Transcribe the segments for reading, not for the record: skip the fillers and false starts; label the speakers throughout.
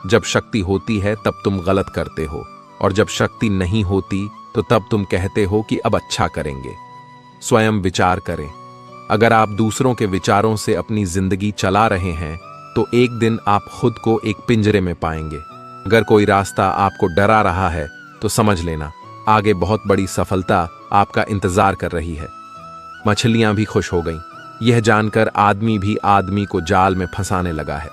Speaker 1: जब शक्ति होती है तब तुम गलत करते हो, और जब शक्ति नहीं होती तो तब तुम कहते हो कि अब अच्छा करेंगे। स्वयं विचार करें। अगर आप दूसरों के विचारों से अपनी जिंदगी चला रहे हैं तो एक दिन आप खुद को एक पिंजरे में पाएंगे। अगर कोई रास्ता आपको डरा रहा है तो समझ लेना आगे बहुत बड़ी सफलता आपका इंतजार कर रही है। मछलियां भी खुश हो गईं, यह जानकर आदमी भी आदमी को जाल में फंसाने लगा है।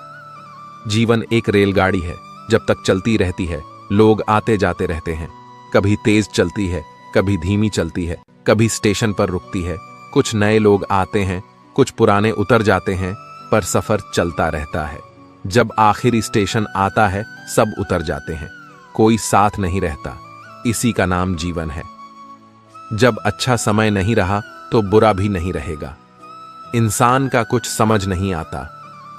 Speaker 1: जीवन एक रेलगाड़ी है, जब तक चलती रहती है लोग आते जाते रहते हैं। कभी तेज चलती है, कभी धीमी चलती है, कभी स्टेशन पर रुकती है। कुछ नए लोग आते हैं, कुछ पुराने उतर जाते हैं, पर सफर चलता रहता है। जब आखिरी स्टेशन आता है सब उतर जाते हैं, कोई साथ नहीं रहता। इसी का नाम जीवन है। जब अच्छा समय नहीं रहा तो बुरा भी नहीं रहेगा। इंसान का कुछ समझ नहीं आता।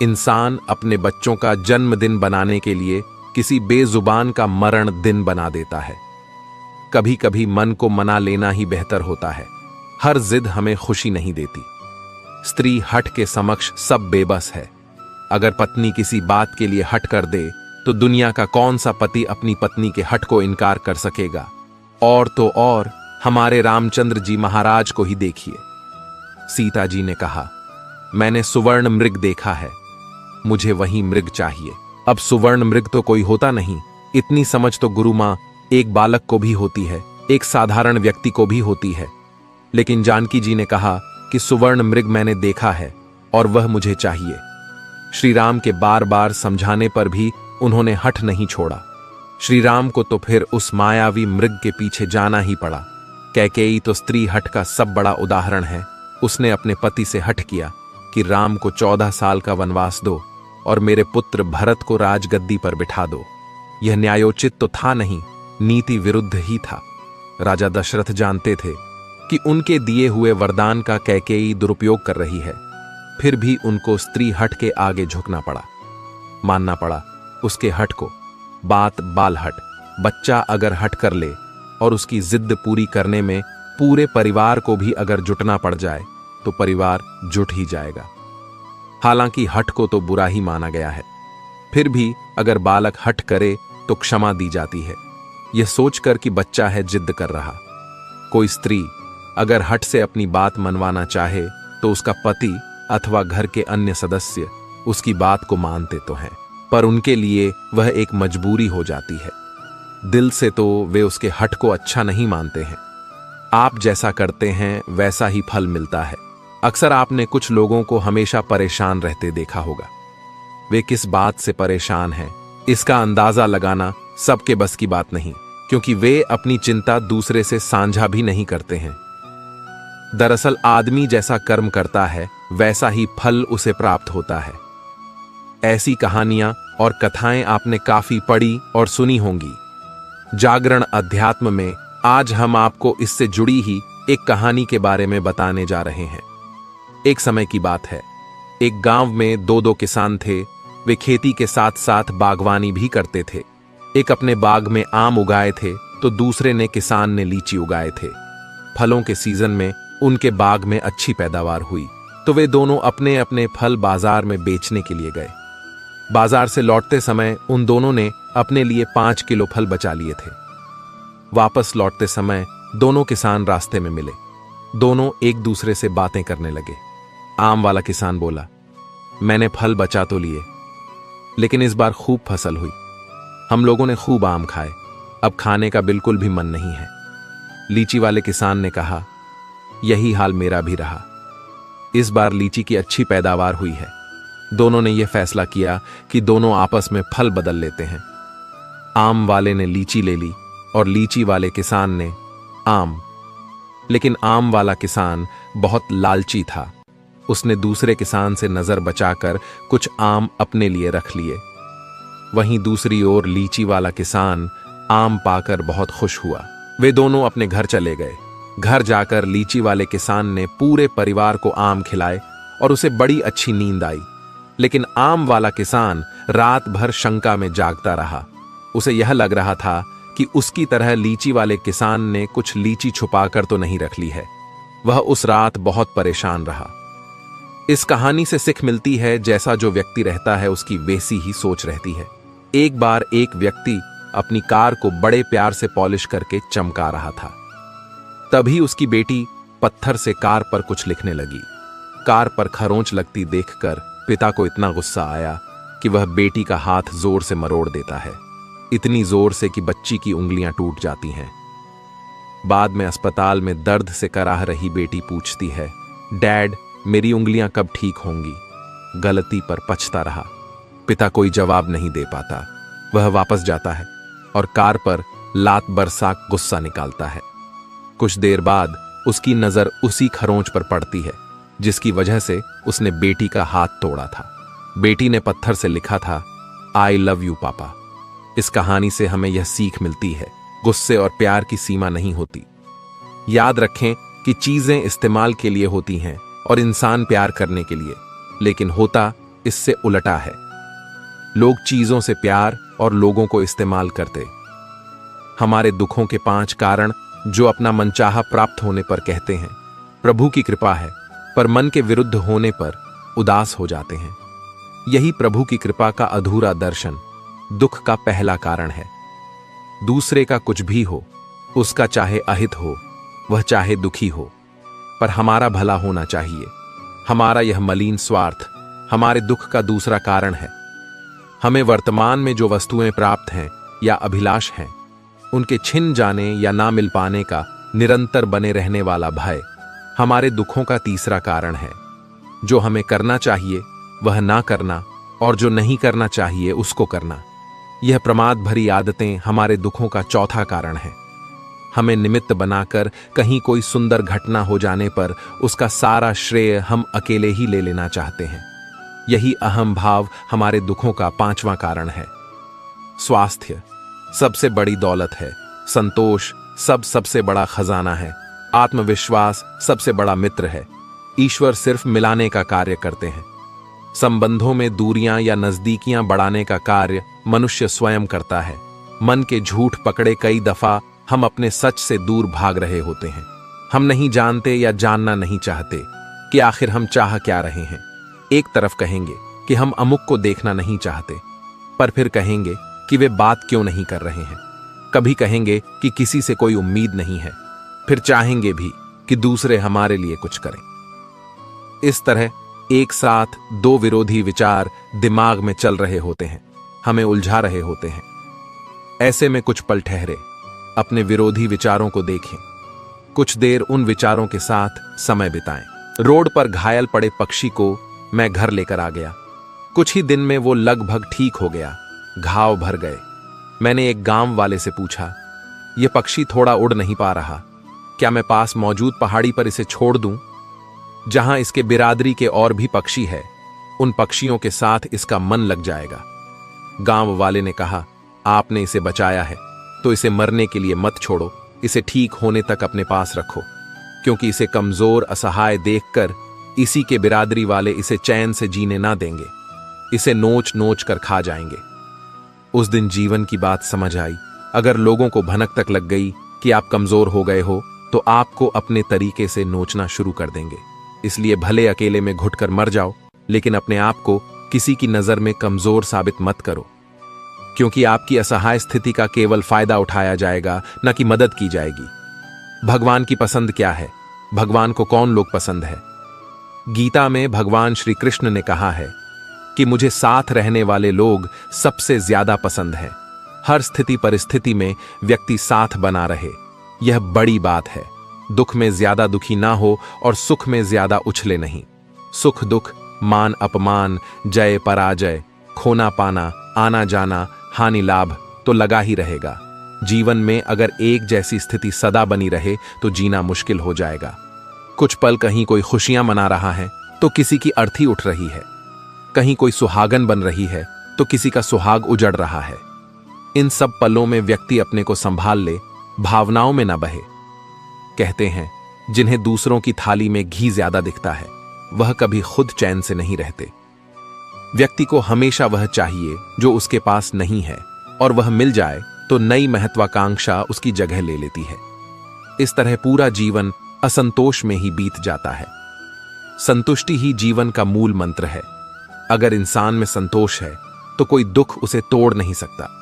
Speaker 1: इंसान अपने बच्चों का जन्मदिन बनाने के लिए किसी बेजुबान का मरण दिन बना देता है। कभी कभी मन को मना लेना ही बेहतर होता है। हर जिद हमें खुशी नहीं देती। स्त्री हठ के समक्ष सब बेबस है। अगर पत्नी किसी बात के लिए हठ कर दे तो दुनिया का कौन सा पति अपनी पत्नी के हठ को इनकार कर सकेगा। और तो और हमारे रामचंद्र जी महाराज को ही देखिए। सीता जी ने कहा, मैंने सुवर्ण मृग देखा है, मुझे वही मृग चाहिए। अब सुवर्ण मृग तो कोई होता नहीं। इतनी समझ तो गुरु मां एक बालक को भी होती है, एक साधारण व्यक्ति को भी होती है। लेकिन जानकी जी ने कहा कि सुवर्ण मृग मैंने देखा है और वह मुझे चाहिए। श्री राम के बार बार समझाने पर भी उन्होंने हठ नहीं छोड़ा। श्री राम को तो फिर उस मायावी मृग के पीछे जाना ही पड़ा। कैकेयी तो स्त्री हठ का सब बड़ा उदाहरण है। उसने अपने पति से हठ किया कि राम को 14 साल का वनवास दो और मेरे पुत्र भरत को राजगद्दी पर बिठा दो। यह न्यायोचित तो था नहीं, नीति विरुद्ध ही था। राजा दशरथ जानते थे कि उनके दिए हुए वरदान का कैकेयी दुरुपयोग कर रही है, फिर भी उनको स्त्री हठ के आगे झुकना पड़ा, मानना पड़ा उसके हठ को। बात बाल हठ। बच्चा अगर हठ कर ले और उसकी जिद पूरी करने में पूरे परिवार को भी अगर जुटना पड़ जाए तो परिवार जुट ही जाएगा। हालांकि हठ को तो बुरा ही माना गया है, फिर भी अगर बालक हठ करे तो क्षमा दी जाती है, यह सोचकर कि बच्चा है जिद कर रहा। कोई स्त्री अगर हठ से अपनी बात मनवाना चाहे तो उसका पति अथवा घर के अन्य सदस्य उसकी बात को मानते तो हैं, पर उनके लिए वह एक मजबूरी हो जाती है। दिल से तो वे उसके हठ को अच्छा नहीं मानते हैं। आप जैसा करते हैं वैसा ही फल मिलता है। अक्सर आपने कुछ लोगों को हमेशा परेशान रहते देखा होगा। वे किस बात से परेशान हैं, इसका अंदाजा लगाना सबके बस की बात नहीं, क्योंकि वे अपनी चिंता दूसरे से साझा भी नहीं करते हैं। दरअसल आदमी जैसा कर्म करता है वैसा ही फल उसे प्राप्त होता है। ऐसी कहानियां और कथाएं आपने काफी पढ़ी और सुनी होंगी। जागरण अध्यात्म में आज हम आपको इससे जुड़ी ही एक कहानी के बारे में बताने जा रहे हैं। एक समय की बात है, एक गांव में दो किसान थे। वे खेती के साथ साथ बागवानी भी करते थे। एक अपने बाग में आम उगाए थे तो दूसरे ने किसान ने लीची उगाए थे। फलों के सीजन में उनके बाग में अच्छी पैदावार हुई तो वे दोनों अपने अपने फल बाजार में बेचने के लिए गए। बाजार से लौटते समय उन दोनों ने अपने लिए 5 किलो फल बचा लिए थे। वापस लौटते समय दोनों किसान रास्ते में मिले। दोनों एक दूसरे से बातें करने लगे। आम वाला किसान बोला, मैंने फल बचा तो लिए, लेकिन इस बार खूब फसल हुई। हम लोगों ने खूब आम खाए, अब खाने का बिल्कुल भी मन नहीं है। लीची वाले किसान ने कहा, यही हाल मेरा भी रहा। इस बार लीची की अच्छी पैदावार हुई है। दोनों ने यह फैसला किया कि दोनों आपस में फल बदल लेते हैं। आम वाले ने लीची ले ली और लीची वाले किसान ने आम। लेकिन आम वाला किसान बहुत लालची था। उसने दूसरे किसान से नजर बचाकर कुछ आम अपने लिए रख लिए। वहीं दूसरी ओर लीची वाला किसान आम पाकर बहुत खुश हुआ। वे दोनों अपने घर चले गए। घर जाकर लीची वाले किसान ने पूरे परिवार को आम खिलाए और उसे बड़ी अच्छी नींद आई। लेकिन आम वाला किसान रात भर शंका में जागता रहा। उसे यह लग रहा था कि उसकी तरह लीची वाले किसान ने कुछ लीची छुपाकर तो नहीं रख ली है। वह उस रात बहुत परेशान रहा। इस कहानी से सीख मिलती है, जैसा जो व्यक्ति रहता है उसकी वैसी ही सोच रहती है। एक बार एक व्यक्ति अपनी कार को बड़े प्यार से पॉलिश करके चमका रहा था। तभी उसकी बेटी पत्थर से कार पर कुछ लिखने लगी। कार पर खरोंच लगती देखकर पिता को इतना गुस्सा आया कि वह बेटी का हाथ जोर से मरोड़ देता है, इतनी जोर से कि बच्ची की उंगलियां टूट जाती हैं। बाद में अस्पताल में दर्द से कराह रही बेटी पूछती है, डैड, मेरी उंगलियां कब ठीक होंगी? गलती पर पछता रहा। पिता कोई जवाब नहीं दे पाता। वह वापस जाता है और कार पर लात बरसा गुस्सा निकालता है। कुछ देर बाद उसकी नजर उसी खरोंच पर पड़ती है जिसकी वजह से उसने बेटी का हाथ तोड़ा था। बेटी ने पत्थर से लिखा था, आई लव यू पापा। इस कहानी से हमें यह सीख मिलती है, गुस्से और प्यार की सीमा नहीं होती। याद रखें कि चीजें इस्तेमाल के लिए होती हैं और इंसान प्यार करने के लिए, लेकिन होता इससे उलटा है। लोग चीजों से प्यार और लोगों को इस्तेमाल करते। हमारे दुखों के 5 कारण जो अपना मनचाहा प्राप्त होने पर कहते हैं प्रभु की कृपा है, पर मन के विरुद्ध होने पर उदास हो जाते हैं। यही प्रभु की कृपा का अधूरा दर्शन दुख का पहला कारण है। दूसरे का कुछ भी हो, उसका चाहे अहित हो, वह चाहे दुखी हो, पर हमारा भला होना चाहिए। हमारा यह मलिन स्वार्थ हमारे दुख का दूसरा कारण है। हमें वर्तमान में जो वस्तुएं प्राप्त हैं या अभिलाष हैं, उनके छिन जाने या ना मिल पाने का निरंतर बने रहने वाला भय हमारे दुखों का तीसरा कारण है। जो हमें करना चाहिए वह ना करना और जो नहीं करना चाहिए उसको करना, यह प्रमाद भरी आदतें हमारे दुखों का चौथा कारण है। हमें निमित्त बनाकर कहीं कोई सुंदर घटना हो जाने पर उसका सारा श्रेय हम अकेले ही ले लेना चाहते हैं। यही अहम भाव हमारे दुखों का 5वां कारण है। स्वास्थ्य सबसे बड़ी दौलत है। संतोष सबसे बड़ा खजाना है। आत्मविश्वास सबसे बड़ा मित्र है। ईश्वर सिर्फ मिलाने का कार्य करते हैं। संबंधों में दूरियां या नजदीकियां बढ़ाने का कार्य मनुष्य स्वयं करता है। मन के झूठ पकड़े कई दफा हम अपने सच से दूर भाग रहे होते हैं। हम नहीं जानते या जानना नहीं चाहते कि आखिर हम चाह क्या रहे हैं। एक तरफ कहेंगे कि हम अमुक को देखना नहीं चाहते, पर फिर कहेंगे कि वे बात क्यों नहीं कर रहे हैं। कभी कहेंगे कि किसी से कोई उम्मीद नहीं है, फिर चाहेंगे भी कि दूसरे हमारे लिए कुछ करें। इस तरह एक साथ 2 विरोधी विचार दिमाग में चल रहे होते हैं, हमें उलझा रहे होते हैं। ऐसे में कुछ पल ठहरे, अपने विरोधी विचारों को देखें, कुछ देर उन विचारों के साथ समय बिताएं। रोड पर घायल पड़े पक्षी को मैं घर लेकर आ गया। कुछ ही दिन में वो लगभग ठीक हो गया, घाव भर गए। मैंने एक गांव वाले से पूछा, यह पक्षी थोड़ा उड़ नहीं पा रहा, क्या मैं पास मौजूद पहाड़ी पर इसे छोड़ दूं, जहां इसके बिरादरी के और भी पक्षी है? उन पक्षियों के साथ इसका मन लग जाएगा। गांव वाले ने कहा, आपने इसे बचाया है तो इसे मरने के लिए मत छोड़ो, इसे ठीक होने तक अपने पास रखो, क्योंकि इसे कमजोर असहाय देखकर इसी के बिरादरी वाले इसे चैन से जीने ना देंगे, इसे नोच नोच कर खा जाएंगे। उस दिन जीवन की बात समझ आई। अगर लोगों को भनक तक लग गई कि आप कमजोर हो गए हो, तो आपको अपने तरीके से नोचना शुरू कर देंगे। इसलिए भले अकेले में घुटकर मर जाओ, लेकिन अपने आप को किसी की नजर में कमजोर साबित मत करो, क्योंकि आपकी असहाय स्थिति का केवल फायदा उठाया जाएगा, न कि मदद की जाएगी। भगवान की पसंद क्या है? भगवान को कौन लोग पसंद है? गीता में भगवान श्री कृष्ण ने कहा है कि मुझे साथ रहने वाले लोग सबसे ज्यादा पसंद हैं। हर स्थिति परिस्थिति में व्यक्ति साथ बना रहे, यह बड़ी बात है। दुख में ज्यादा दुखी ना हो और सुख में ज्यादा उछले नहीं। सुख दुख, मान अपमान, जय पराजय, खोना पाना, आना जाना, हानि लाभ तो लगा ही रहेगा। जीवन में अगर एक जैसी स्थिति सदा बनी रहे तो जीना मुश्किल हो जाएगा। कुछ पल कहीं कोई खुशियां मना रहा है तो किसी की अर्थी उठ रही है, कहीं कोई सुहागन बन रही है तो किसी का सुहाग उजड़ रहा है। इन सब पलों में व्यक्ति अपने को संभाल ले, भावनाओं में न बहे। कहते हैं जिन्हें दूसरों की थाली में घी ज्यादा दिखता है वह कभी खुद चैन से नहीं रहते। व्यक्ति को हमेशा वह चाहिए जो उसके पास नहीं है, और वह मिल जाए तो नई महत्वाकांक्षा उसकी जगह ले लेती है। इस तरह पूरा जीवन असंतोष में ही बीत जाता है। संतुष्टि ही जीवन का मूल मंत्र है। अगर इंसान में संतोष है तो तो कोई दुख उसे तोड़ नहीं सकता।